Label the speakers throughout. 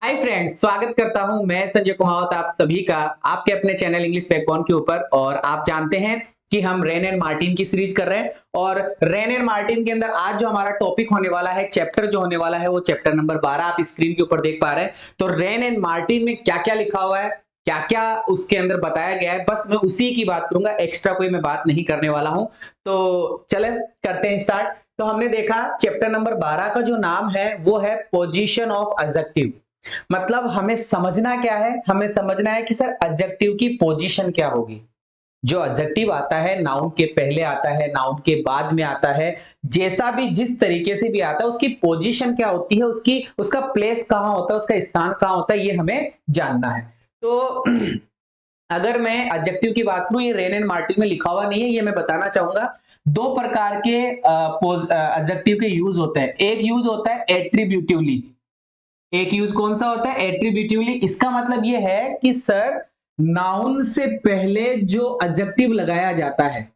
Speaker 1: Hi friends, स्वागत करता हूं मैं संजय कुमावत आप सभी का आपके अपने चैनल इंग्लिश बैकबोन के ऊपर। और आप जानते हैं कि हम रेन एंड मार्टिन की सीरीज कर रहे हैं और रेन एंड मार्टिन के अंदर आज जो हमारा टॉपिक होने वाला है, चैप्टर जो होने वाला है वो चैप्टर नंबर 12 आप स्क्रीन के ऊपर देख पा रहे हैं। तो रेन एंड मार्टिन में क्या क्या लिखा हुआ है, क्या क्या उसके अंदर बताया गया है, बस मैं उसी की बात करूंगा, एक्स्ट्रा कोई मैं बात नहीं करने वाला हूं। तो चले करते हैं स्टार्ट। तो हमने देखा चैप्टर नंबर 12 का जो नाम है वो है पोजीशन ऑफ एडजेक्टिव। मतलब हमें समझना क्या है, हमें समझना है कि सर एडजेक्टिव की पोजीशन क्या होगी। जो एडजेक्टिव आता है नाउन के पहले आता है, नाउन के बाद में आता है, जैसा भी जिस तरीके से भी आता है उसकी पोजीशन क्या होती है, उसकी उसका प्लेस कहां होता है, उसका स्थान कहां होता है, ये हमें जानना है। तो अगर मैं एडजेक्टिव की बात करूं, ये रेन एंड मार्टिन में लिखा हुआ नहीं है, ये मैं बताना चाहूंगा। दो प्रकार के एडजेक्टिव के यूज होते हैं। एक यूज होता है एट्रीब्यूटिवली। एक यूज कौन सा होता है? एट्रीब्यूटिवली। इसका मतलब यह है कि सर नाउन से पहले जो एडजेक्टिव लगाया जाता है,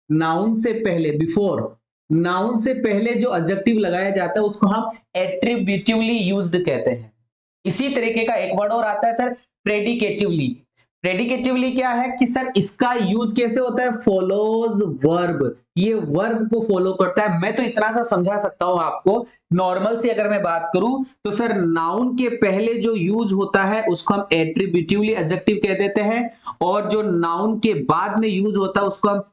Speaker 1: नाउन से पहले, बिफोर नाउन से पहले जो एडजेक्टिव लगाया जाता है उसको हम एट्रीब्यूटिवली यूज्ड कहते हैं। इसी तरीके का एक वर्ड और आता है सर, प्रेडिकेटिवली। प्रेडिकेटिवली क्या है कि सर इसका यूज कैसे होता है? Follows verb. ये वर्ब को फॉलो करता है। मैं तो इतना सा समझा सकता हूं आपको। नॉर्मल से अगर मैं बात करूं तो सर नाउन के पहले जो यूज होता है उसको हम एट्रीब्यूटिवली एडजेक्टिव कह देते हैं, और जो नाउन के बाद में यूज होता है उसको हम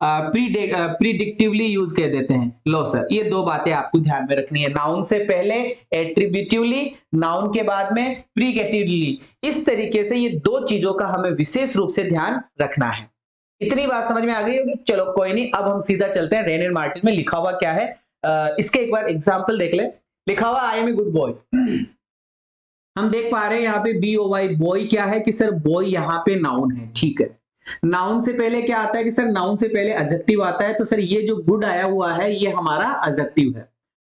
Speaker 1: प्रीडिक्टिवली यूज कह देते हैं। लो सर, ये दो बातें आपको ध्यान में रखनी है। नाउन से पहले एट्रीब्यूटिवली, नाउन के बाद में प्रीगेटिवली। इस तरीके से ये दो चीजों का हमें विशेष रूप से ध्यान रखना है। इतनी बात समझ में आ गई होगी? चलो कोई नहीं, अब हम सीधा चलते हैं रेन एंड मार्टिन में लिखा हुआ क्या है। इसके एक बार एग्जाम्पल देख ले। लिखा हुआ I am a good boy. हम देख पा रहे हैं यहाँ पे बी ओ वाई। बॉय क्या है कि सर बॉय यहाँ पे नाउन है, ठीक है। नाउन से पहले क्या आता है कि सर नाउन से पहले एडजेक्टिव आता है। तो सर ये जो गुड आया हुआ है ये हमारा एडजेक्टिव है।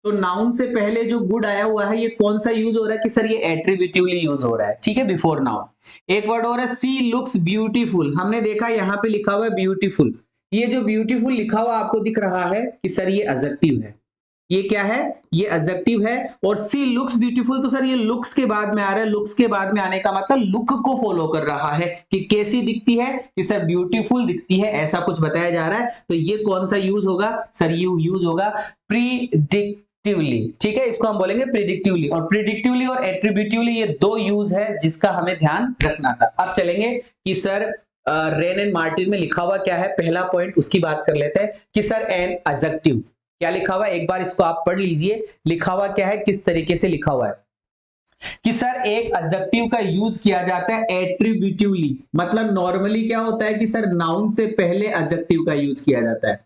Speaker 1: तो नाउन से पहले जो गुड आया हुआ है ये कौन सा यूज हो रहा है कि सर ये एट्रीब्यूटिवली यूज हो रहा है, ठीक है, बिफोर नाउन। एक वर्ड और है सी लुक्स ब्यूटीफुल। हमने देखा यहाँ पे लिखा हुआ है ब्यूटीफुल। ये जो ब्यूटीफुल लिखा हुआ आपको दिख रहा है कि सर ये एडजेक्टिव है। ये क्या है? ये एडजेक्टिव है। और सी लुक्स ब्यूटीफुल, तो सर ये लुक्स के बाद में आ रहा है। लुक्स के बाद में आने का मतलब लुक को फॉलो कर रहा है कि कैसी दिखती है, कि सर ब्यूटीफुल दिखती है, ऐसा कुछ बताया जा रहा है। तो ये कौन सा यूज होगा? सर ये यूज होगा प्रीडिक्टिवली, ठीक है। इसको हम बोलेंगे प्रिडिक्टिवली। और प्रिडिक्टिवली और एट्रीब्यूटिवली ये दो यूज है जिसका हमें ध्यान रखना था। अब चलेंगे कि सर रेन एंड मार्टिन में लिखा हुआ क्या है। पहला पॉइंट उसकी बात कर लेते हैं कि सर एन एडजेक्टिव क्या लिखा हुआ है, एक बार इसको आप पढ़ लीजिए। लिखा हुआ क्या है, किस तरीके से लिखा हुआ है कि सर एक एडजेक्टिव का यूज किया जाता है एट्रीब्यूटिवली। मतलब नॉर्मली क्या होता है कि सर नाउन से पहले एडजेक्टिव का यूज किया जाता है।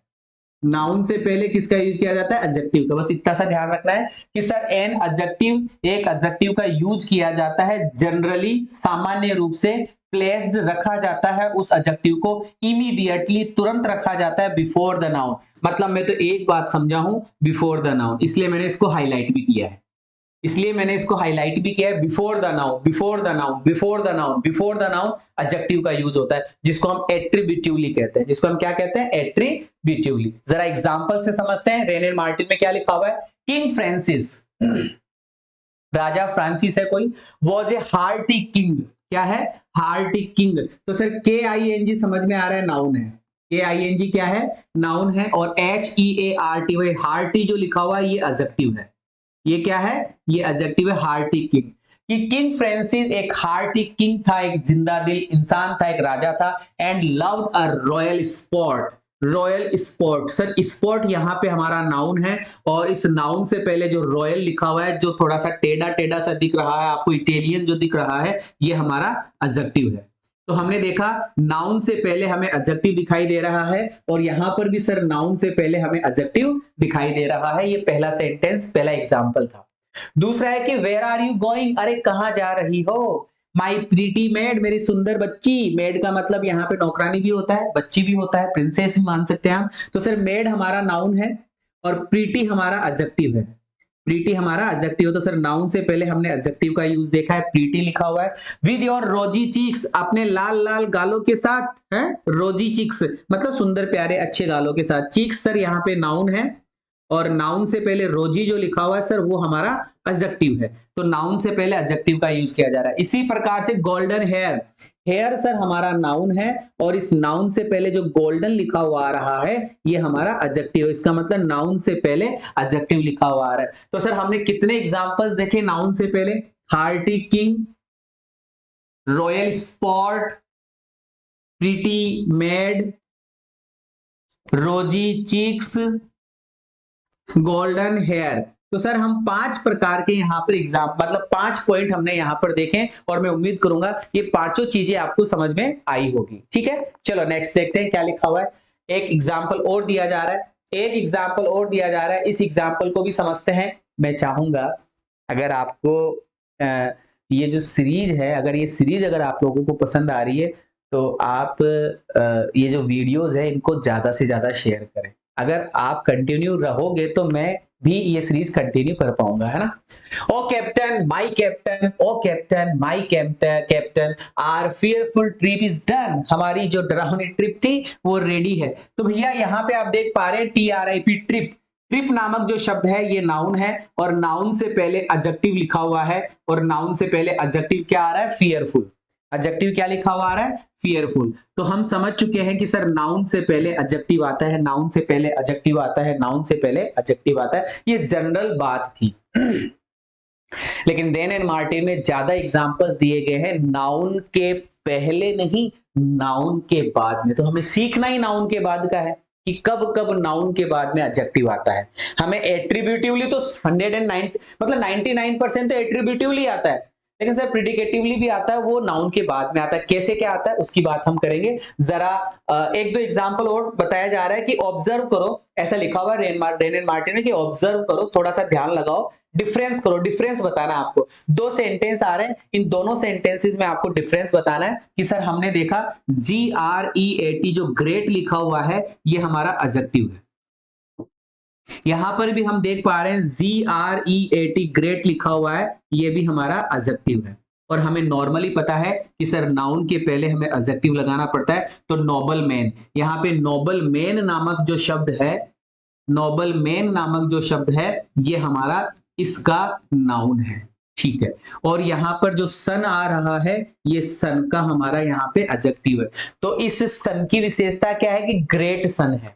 Speaker 1: नाउन से पहले किसका यूज किया जाता है? एडजेक्टिव का। बस इतना सा ध्यान रखना है कि सर एन एडजेक्टिव, एक एडजेक्टिव का यूज किया जाता है जनरली, सामान्य रूप से प्लेस्ड रखा जाता है उस एडजेक्टिव को, इमीडिएटली तुरंत रखा जाता है बिफोर द नाउन। मतलब मैं तो एक बात समझा हूं, बिफोर द नाउन, इसलिए मैंने इसको हाईलाइट भी किया है। इसलिए मैंने इसको हाईलाइट भी किया है। Before the noun, before the noun, before the noun, before the noun adjective का यूज होता है, जिसको हम एट्रीब्यूटिवली कहते हैं। जिसको हम क्या कहते हैं? एट्रीब्यूटिवली। जरा एग्जांपल से समझते हैं। रेन एंड मार्टिन में क्या लिखा हुआ है? किंग फ्रांसिस, राजा फ्रांसिस है कोई, वॉज ए हार्टी किंग। क्या है? Hearty king. तो सर के आई एन जी समझ में आ रहा है, नाउन है। के आई एन जी क्या है? नाउन है। और H E A R T Y, hearty जो लिखा हुआ है ये एडजेक्टिव है। ये क्या है? ये एडजेक्टिव है, हार्टी किंग। कि किंग फ्रांसिस एक हार्टी किंग था, एक जिंदा दिल इंसान था, एक राजा था। And loved a royal sport. Royal sport, sir sport यहाँ पे हमारा नाउन है। और इस नाउन से पहले जो रॉयल लिखा हुआ है, जो थोड़ा सा टेढ़ा टेढ़ा सा दिख रहा है आपको, इटालियन जो दिख रहा है, ये हमारा एडजेक्टिव है। तो हमने देखा नाउन से पहले हमें एडजेक्टिव दिखाई दे रहा है, और यहां पर भी सर नाउन से पहले हमें एडजेक्टिव दिखाई दे रहा है। ये पहला सेंटेंस, पहला एग्जांपल था। दूसरा है कि वेयर आर यू गोइंग, अरे कहां जा रही हो। माई प्रीटी मेड, मेरी सुंदर बच्ची। मेड का मतलब यहाँ पे नौकरानी भी होता है, बच्ची भी होता है, प्रिंसेस भी मान सकते हैं हम। तो सर मेड हमारा नाउन है और प्रीटी हमारा एडजेक्टिव है। प्रीटी हमारा एडजेक्टिव, तो सर नाउन से पहले हमने एडजेक्टिव का यूज देखा है, प्रीटी लिखा हुआ है। विद योर रोजी चीक्स, अपने लाल लाल गालों के साथ, है रोजी चीक्स मतलब सुंदर प्यारे अच्छे गालों के साथ। चीक्स सर यहाँ पे नाउन है। और नाउन से पहले रोजी जो लिखा हुआ है सर वो हमारा एडजेक्टिव है, तो नाउन से पहले एडजेक्टिव का यूज किया जा रहा है। इसी प्रकार से गोल्डन हेयर, हेयर सर हमारा नाउन है और इस नाउन से पहले जो गोल्डन लिखा हुआ आ रहा है ये हमारा एडजेक्टिव है, इसका मतलब नाउन से पहले एडजेक्टिव लिखा हुआ आ रहा है। तो सर हमने कितने एग्जांपल्स देखे नाउन से पहले, hearty king, royal spot, pretty made, रोजी चीक्स, गोल्डन हेयर। तो सर हम 5 प्रकार के यहाँ पर मतलब 5 पॉइंट हमने यहाँ पर देखे और मैं उम्मीद करूंगा ये पांचों चीजें आपको समझ में आई होगी। ठीक है, चलो नेक्स्ट देखते हैं क्या लिखा हुआ है। एक एग्जाम्पल और दिया जा रहा है, एक एग्जाम्पल और दिया जा रहा है, इस एग्जाम्पल को भी समझते हैं। मैं चाहूंगा अगर आपको ये जो सीरीज है, अगर ये सीरीज अगर आप लोगों को पसंद आ रही है तो आप ये जो वीडियोस है इनको ज्यादा से ज्यादा शेयर करें। अगर आप कंटिन्यू रहोगे तो मैं भी ये सीरीज कंटिन्यू कर पाऊंगा, है ना। O captain, my captain, O captain, my captain, our fearful trip is done. हमारी जो डरावनी ट्रिप थी वो रेडी है। तो भैया यहाँ पे आप देख पा रहे हैं TRIP, ट्रिप। ट्रिप नामक जो शब्द है ये नाउन है और नाउन से पहले एडजेक्टिव लिखा हुआ है और नाउन से पहले एडजेक्टिव क्या आ रहा है, फियरफुल। एडजेक्टिव क्या लिखा हुआ आ रहा है, फियरफुल। तो हम समझ चुके हैं कि सर नाउन से पहले एडजेक्टिव आता है, नाउन से पहले एडजेक्टिव आता है, नाउन से पहले एडजेक्टिव आता है, ये जनरल बात थी। लेकिन रेन एंड मार्टिन में ज्यादा एग्जांपल्स दिए गए हैं नाउन के पहले नहीं, नाउन के बाद में। तो हमें सीखना ही नाउन के बाद का है कि कब कब नाउन के बाद में एडजेक्टिव आता है। हमें एट्रीब्यूटिवली तो 109 मतलब 99% तो एट्रीब्यूटिवली आता है, लेकिन सर प्रिडिकेटिवली भी आता है, वो नाउन के बाद में आता है। कैसे क्या आता है उसकी बात हम करेंगे। जरा एक दो एग्जांपल और बताया जा रहा है कि ऑब्जर्व करो, ऐसा लिखा हुआ है रेन एंड मार्टिन में कि ऑब्जर्व करो, थोड़ा सा ध्यान लगाओ, डिफरेंस करो। डिफरेंस बताना है आपको। 2 सेंटेंस आ रहे हैं, इन दोनों सेंटेंसेस में आपको डिफरेंस बताना है कि सर हमने देखा GREAT जो ग्रेट लिखा हुआ है ये हमारा एडजेक्टिव है। यहां पर भी हम देख पा रहे हैं GREAT ग्रेट लिखा हुआ है, ये भी हमारा एडजेक्टिव है। और हमें नॉर्मली पता है कि सर नाउन के पहले हमें एडजेक्टिव लगाना पड़ता है। तो नोबल मैन, यहाँ पे नोबल मैन नामक जो शब्द है, नोबल मैन नामक जो शब्द है ये हमारा इसका नाउन है। ठीक है, और यहां पर जो सन आ रहा है ये सन का हमारा यहाँ पे एडजेक्टिव है। तो इस सन की विशेषता क्या है कि ग्रेट सन है।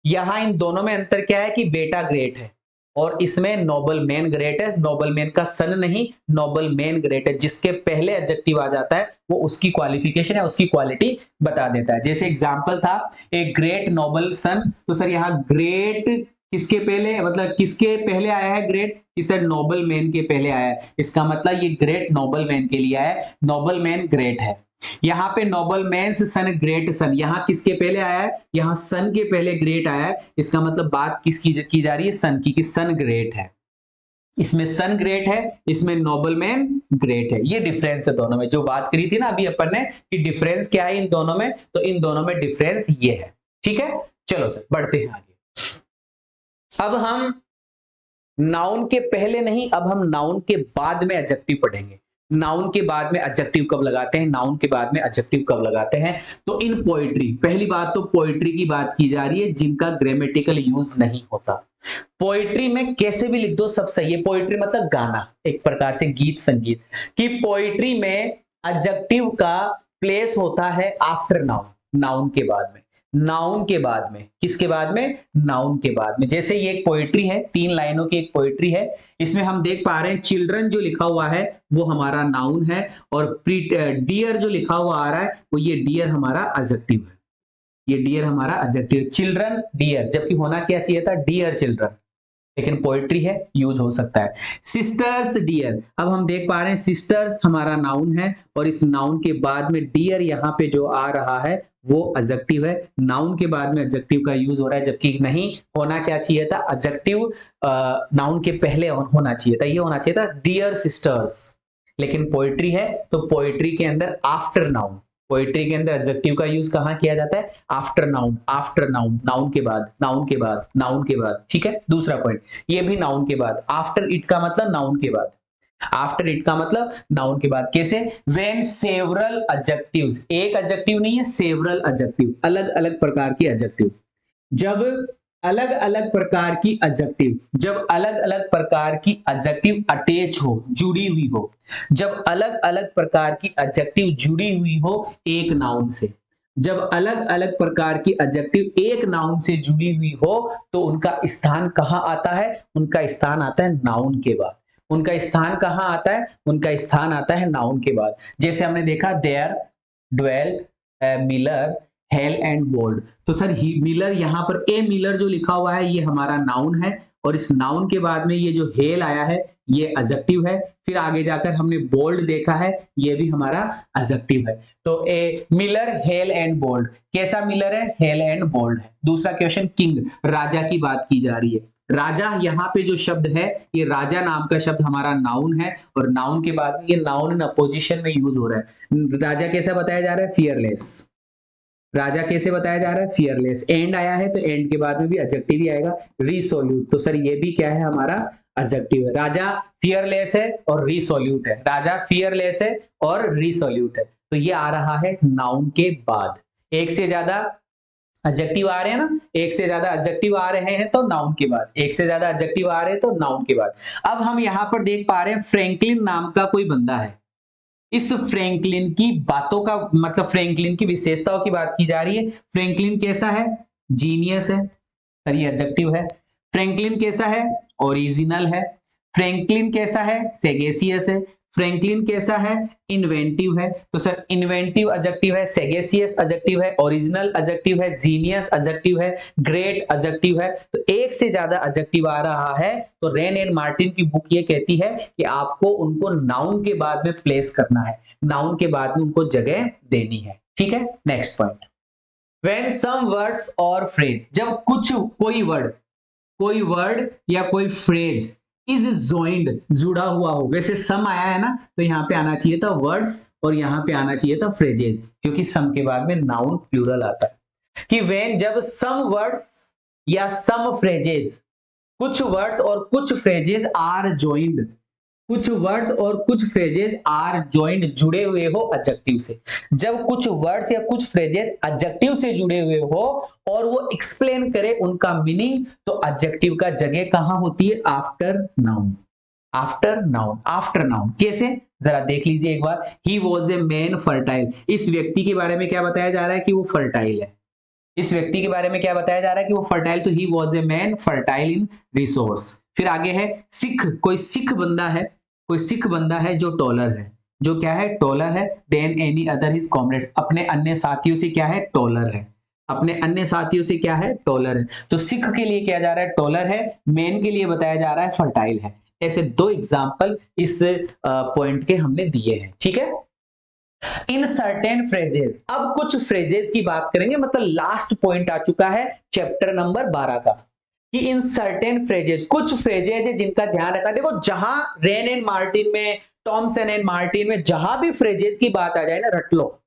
Speaker 1: यहां इन दोनों में अंतर क्या है कि बेटा ग्रेट है और इसमें नोबल मैन ग्रेट है। नोबल मैन का सन नहीं, नोबल मैन ग्रेट है। जिसके पहले एडजेक्टिव आ जाता है वो उसकी क्वालिफिकेशन है, उसकी क्वालिटी बता देता है। जैसे एग्जांपल था ए ग्रेट नोबल सन, तो सर यहाँ ग्रेट किसके पहले, मतलब किसके पहले आया है ग्रेट, कि सर नोबल मैन के पहले आया है। इसका मतलब ये ग्रेट नोबल मैन के लिए आया है, नोबल मैन ग्रेट है। यहाँ पे नोबल मैन सन ग्रेट सन, यहाँ किसके पहले आया है, यहाँ सन के पहले ग्रेट आया है। इसका मतलब बात किसकी की जा रही है, सन की, कि सन ग्रेट है। इसमें सन ग्रेट है, इसमें नोबल मैन ग्रेट है। ये डिफरेंस है दोनों में, जो बात करी थी ना अभी अपन ने कि डिफरेंस क्या है इन दोनों में, तो इन दोनों में डिफरेंस ये है। ठीक है, चलो सर बढ़ते हैं आगे। अब हम नाउन के पहले नहीं, अब हम नाउन के बाद में एडजेक्टिव पढ़ेंगे। नाउन के बाद में एडजेक्टिव कब लगाते हैं, नाउन के बाद में एडजेक्टिव कब लगाते हैं। तो इन पोएट्री, पहली बात तो पोएट्री की बात की जा रही है जिनका ग्रामेटिकल यूज नहीं होता। पोएट्री में कैसे भी लिख दो सब सही है। पोएट्री मतलब गाना, एक प्रकार से गीत संगीत। कि पोएट्री में एडजेक्टिव का प्लेस होता है आफ्टर नाउन, नाउन के बाद में। नाउन के बाद में, किसके बाद में, नाउन के बाद में। जैसे ये एक पोएट्री है, 3 लाइनों की एक पोएट्री है। इसमें हम देख पा रहे हैं चिल्ड्रन जो लिखा हुआ है वो हमारा नाउन है और डियर जो लिखा हुआ आ रहा है वो ये डियर हमारा एडजेक्टिव है। ये डियर हमारा एडजेक्टिव, चिल्ड्रन डियर, जबकि होना क्या चाहिए था, डियर चिल्ड्रन, लेकिन पोएट्री है यूज हो सकता है। सिस्टर्स डियर, अब हम देख पा रहे हैं सिस्टर्स हमारा नाउन है और इस नाउन के बाद में डियर यहाँ पे जो आ रहा है वो एडजेक्टिव है। नाउन के बाद में एडजेक्टिव का यूज हो रहा है, जबकि नहीं होना क्या चाहिए था, एडजेक्टिव नाउन के पहले होना चाहिए था, ये होना चाहिए था डियर सिस्टर्स। लेकिन पोएट्री है तो पोएट्री के अंदर आफ्टर नाउन, पोएट्री के अंदर एडजेक्टिव का यूज कहां किया जाता है, after noun, after noun, noun के बाद, नाउन के बाद, नाउन के बाद। ठीक है, दूसरा पॉइंट ये भी नाउन के बाद। आफ्टर इट का मतलब नाउन के बाद, आफ्टर इट का मतलब नाउन के बाद। कैसे, व्हेन सेवरल एडजेक्टिव्स, एक एडजेक्टिव नहीं है, सेवरल एडजेक्टिव, अलग अलग प्रकार के एडजेक्टिव। जब अलग अलग प्रकार की एडजेक्टिव, जब अलग अलग प्रकार की एडजेक्टिव अटैच हो, जुड़ी हुई हो, जब अलग अलग प्रकार की एडजेक्टिव जुड़ी हुई हो एक नाउन से, जब अलग अलग प्रकार की एडजेक्टिव एक नाउन से जुड़ी हुई हो तो उनका स्थान कहाँ आता है? उनका स्थान आता है नाउन के बाद। उनका स्थान कहाँ आता है? उनका स्थान आता है नाउन के बाद। जैसे हमने देखा there, dwelt, miller, hale and bold. तो सर ही मिलर, यहाँ पर ए मिलर जो लिखा हुआ है ये हमारा नाउन है, और इस नाउन के बाद में ये जो हेल आया है ये एडजेक्टिव है। फिर आगे जाकर हमने बोल्ड देखा है, ये भी हमारा एडजेक्टिव है। तो ए मिलर, हेल एंड बोल्ड। कैसा मिलर है? हेल एंड बोल्ड है। दूसरा क्वेश्चन, किंग, राजा की बात की जा रही है। राजा, यहाँ पे जो शब्द है ये राजा नाम का शब्द हमारा नाउन है, और नाउन के बाद में ये नाउन इन अपोजिशन में यूज हो रहा है। राजा कैसा बताया जा रहा है? फियरलेस। राजा कैसे बताया जा रहा है? फियरलेस। एंड आया है तो एंड के बाद में भी एडजेक्टिव ही आएगा। रिसोल्यूट, तो सर ये भी क्या है? हमारा एडजेक्टिव है। राजा फियरलेस है और रिसोल्यूट है। राजा फियरलेस है और रिसोल्यूट है, तो ये आ रहा है नाउन के बाद। एक से ज्यादा एडजेक्टिव आ रहे हैं ना, एक से ज्यादा एडजेक्टिव आ रहे हैं तो नाउन के बाद, एक से ज्यादा एडजेक्टिव आ रहे हैं तो नाउन के बाद। अब हम यहाँ पर देख पा रहे हैं फ्रैंकलिन नाम का कोई बंदा है। इस फ्रैंकलिन की बातों का मतलब, फ्रैंकलिन की विशेषताओं की बात की जा रही है। फ्रैंकलिन कैसा है? जीनियस है, सर ये एडजेक्टिव है। फ्रैंकलिन कैसा है? ओरिजिनल है। फ्रैंकलिन कैसा है? सेगेसियस है। फ्रैंकलिन कैसा है? इन्वेंटिव है। तो सर इन्वेंटिव एडजेक्टिव है, सेगेसियस एडजेक्टिव है, ओरिजिनल एडजेक्टिव है, जीनियस एडजेक्टिव है, ग्रेट एडजेक्टिव है। तो एक से ज्यादा एडजेक्टिव आ रहा है तो रेन एंड मार्टिन की बुक ये कहती है कि आपको उनको नाउन के बाद में प्लेस करना है, नाउन के बाद में उनको जगह देनी है। ठीक है, next point. When some words or phrase, जब कुछ कोई वर्ड या कोई फ्रेज इज joined, जुड़ा हुआ हो। वैसे सम आया है ना, तो यहाँ पे आना चाहिए था वर्ड्स और यहाँ पे आना चाहिए था फ्रेजेज, क्योंकि सम के बाद में नाउन प्लूरल आता है। कि when, जब सम वर्ड्स या सम फ्रेजेज, कुछ वर्ड्स और कुछ फ्रेजेज आर joined, कुछ वर्ड्स और कुछ फ्रेजेज आर जॉइंड, जुड़े हुए हो एडजेक्टिव से। जब कुछ वर्ड्स या कुछ फ्रेजेज एडजेक्टिव से जुड़े हुए हो और वो एक्सप्लेन करे उनका मीनिंग, तो एडजेक्टिव का जगह कहां होती है? After noun. After noun, after noun. कैसे? जरा देख लीजिए एक बार। He was a man fertile, इस व्यक्ति के बारे में क्या बताया जा रहा है? कि वो फर्टाइल है। इस व्यक्ति के बारे में क्या बताया जा रहा है? कि वो फर्टाइल। तो ही was a man fertile in resource. फिर आगे है सिख, कोई सिख बंदा है, कोई सिख बंदा है जो टॉलर है, जो क्या है? टॉलर है। Then any other his comrades, अपने अन्य साथियों से क्या है? टॉलर है। अपने अन्य साथियों से क्या है? टॉलर है। तो सिख के लिए क्या जा रहा है? टॉलर है। मैन के लिए बताया जा रहा है फर्टाइल है। ऐसे दो एग्जाम्पल इस पॉइंट के हमने दिए हैं। ठीक है। इन सर्टेन फ्रेजेस, अब कुछ फ्रेजेस की बात करेंगे, मतलब लास्ट पॉइंट आ चुका है चैप्टर नंबर 12 का, कि इन सर्टेन फ्रेजेस, कुछ फ्रेजेस है जिनका ध्यान रखना। देखो जहां रेन एंड मार्टिन में, टॉमसन एंड मार्टिन में जहां भी फ्रेजेस की बात आ जाए ना, रट लो।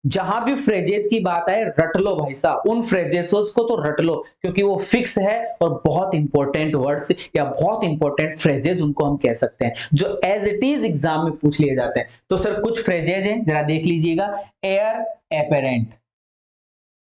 Speaker 1: जहां भी फ्रेजेस की बात आए रट लो भाई साहब, उन फ्रेजेस को तो रट लो, क्योंकि वो फिक्स है और बहुत इंपॉर्टेंट वर्ड्स या बहुत इंपॉर्टेंट फ्रेजेस उनको हम कह सकते हैं, जो एज इट इज एग्जाम में पूछ लिए जाते हैं। तो सर कुछ फ्रेजेस हैं, जरा देख लीजिएगा। Air apparent.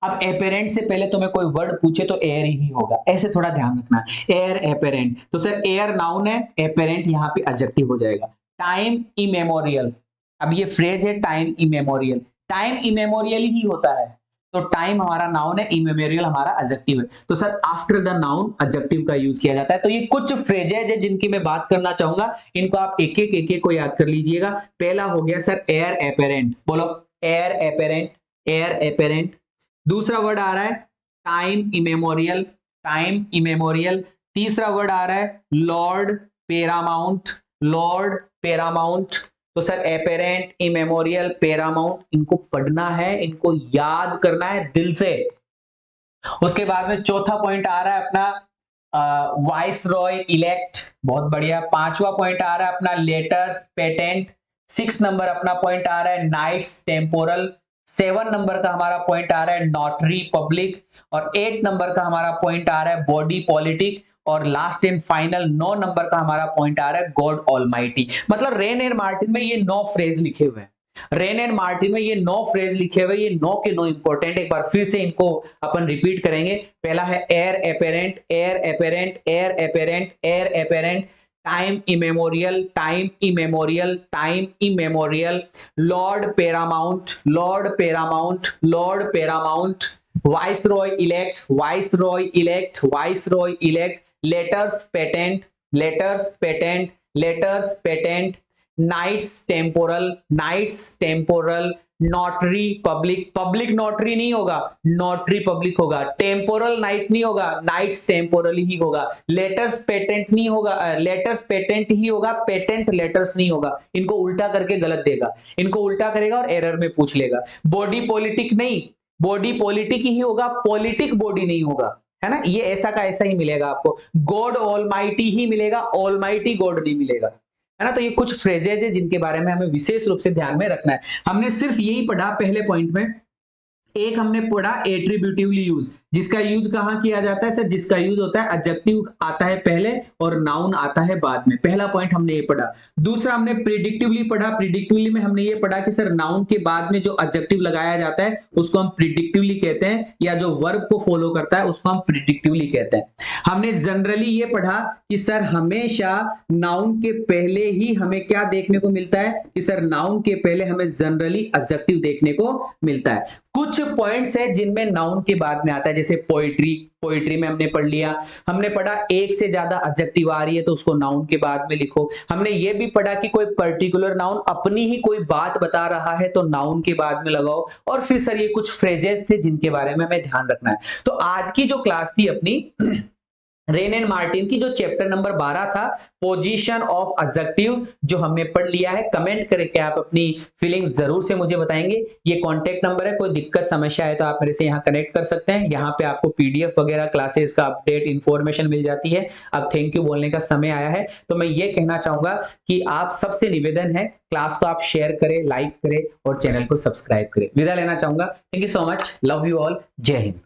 Speaker 1: अब एपेरेंट से पहले तुम्हें कोई वर्ड पूछे तो एयर ही होगा, ऐसे थोड़ा ध्यान रखना। एयर एपेरेंट, तो सर एयर नाउन है, एपेरेंट यहाँ पे एडजेक्टिव हो जाएगा। टाइम इमेमोरियल, अब ये फ्रेज है टाइम इमेमोरियल, टाइम इमेमोरियल ही होता है, तो टाइम हमारा नाउन है, इमेमोरियल हमारा एडजेक्टिव है। तो sir after the noun adjective का यूज किया जाता है। तो ये कुछ फ्रेजेज है जिनकी मैं बात करना चाहूंगा, इनको आप एक एक को याद कर लीजिएगा। पहला हो गया सर एयर एपेरेंट, बोलो एयर एपेरेंट, एयर एपेरेंट। दूसरा वर्ड आ रहा है टाइम इमेमोरियल, टाइम इमेमोरियल। तीसरा वर्ड आ रहा है लॉर्ड पेरामाउंट, लॉर्ड पेरामाउंट। तो सर एपेरेंट, इमेमोरियल, पेरामाउंट, इनको पढ़ना है, इनको याद करना है दिल से। उसके बाद में चौथा पॉइंट आ रहा है अपना वाइस रॉय इलेक्ट, बहुत बढ़िया। पांचवा पॉइंट आ रहा है अपना लेटर्स पेटेंट। 6 नंबर अपना पॉइंट आ रहा है नाइट्स टेम्पोरल। 7 नंबर का हमारा पॉइंट आ रहा है नोटरी पब्लिक, और 8 नंबर का हमारा पॉइंट आ रहा है बॉडी पॉलिटिक, और लास्ट एंड फाइनल 9 नंबर का हमारा पॉइंट आ रहा है गॉड ऑलमाइटी। मतलब रेन एंड मार्टिन में ये 9 फ्रेज लिखे हुए हैं। रेन एंड मार्टिन में ये 9 फ्रेज लिखे हुए, ये 9 के 9 इंपॉर्टेंट, एक बार फिर से इनको अपन रिपीट करेंगे। पहला है heir apparent, heir apparent, heir apparent, heir apparent, time immemorial, time immemorial, time immemorial, lord paramount, lord paramount, lord paramount, viceroy elect, viceroy elect, viceroy elect, letters patent, letters patent, letters patent, knights temporal, knights temporal, notary public, public notary नहीं होगा, notary public होगा, temporal knight नहीं होगा, nights temporal ही होगा, letters patent नहीं होगा, letters patent ही होगा, patent letters नहीं होगा। इनको उल्टा करके गलत देगा, इनको उल्टा करेगा और एरर में पूछ लेगा। बॉडी पॉलिटिक नहीं, बॉडी पॉलिटिक ही होगा, पॉलिटिक बॉडी नहीं होगा, है ना, ये ऐसा का ऐसा ही मिलेगा आपको। गॉड ऑलमाइटी ही मिलेगा, ऑलमाइटी गॉड नहीं मिलेगा, है ना। तो ये कुछ फ्रेजेज है जिनके बारे में हमें विशेष रूप से ध्यान में रखना है। हमने सिर्फ यही पढ़ा पहले पॉइंट में। एक हमने पढ़ा एट्रीब्यूटिवली यूज, जिसका यूज कहां किया जाता है सर, जिसका यूज होता है एडजेक्टिव आता है पहले और नाउन आता है बाद में। पहला पॉइंट हमने ये पढ़ा। दूसरा हमने प्रिडिक्टिवली पढ़ा। प्रिडिक्टिवली में हमने ये पढ़ा कि सर नाउन के बाद में जो एडजेक्टिव लगाया जाता है उसको हम प्रिडिक्टिवली कहते हैं, या जो वर्ब को फॉलो करता है उसको हम प्रिडिक्टिवली कहते हैं। हमने जनरली ये पढ़ा कि सर हमेशा नाउन के पहले ही हमें क्या देखने को मिलता है कि सर नाउन के पहले हमें जनरली एडजेक्टिव देखने को मिलता है। कुछ पॉइंट्स है जिनमें नाउन के बाद में आता है, जैसे पोइट्री, पोइट्री में हमने पढ़ लिया। हमने पढ़ा एक से ज्यादा एडजेक्टिव आ रही है तो उसको नाउन के बाद में लिखो। हमने ये भी पढ़ा कि कोई पर्टिकुलर नाउन अपनी ही कोई बात बता रहा है तो नाउन के बाद में लगाओ। और फिर सर ये कुछ फ्रेजेस थे जिनके बारे में हमें ध्यान रखना है। तो आज की जो क्लास थी अपनी रेन एंड मार्टिन की, जो चैप्टर नंबर 12 था पोजीशन ऑफ एडजेक्टिव्स, जो हमने पढ़ लिया है। कमेंट करके आप अपनी फीलिंग्स जरूर से मुझे बताएंगे। ये कांटेक्ट नंबर है, कोई दिक्कत समस्या है तो आप मेरे से यहाँ कनेक्ट कर सकते हैं। यहाँ पे आपको पीडीएफ वगैरह क्लासेस का अपडेट इंफॉर्मेशन मिल जाती है। अब थैंक यू बोलने का समय आया है, तो मैं ये कहना चाहूंगा कि आप सबसे निवेदन है क्लास को आप शेयर करें, लाइक करें और चैनल को सब्सक्राइब करें। विदा लेना चाहूंगा। Thank you so much, love you all, जय हिंद।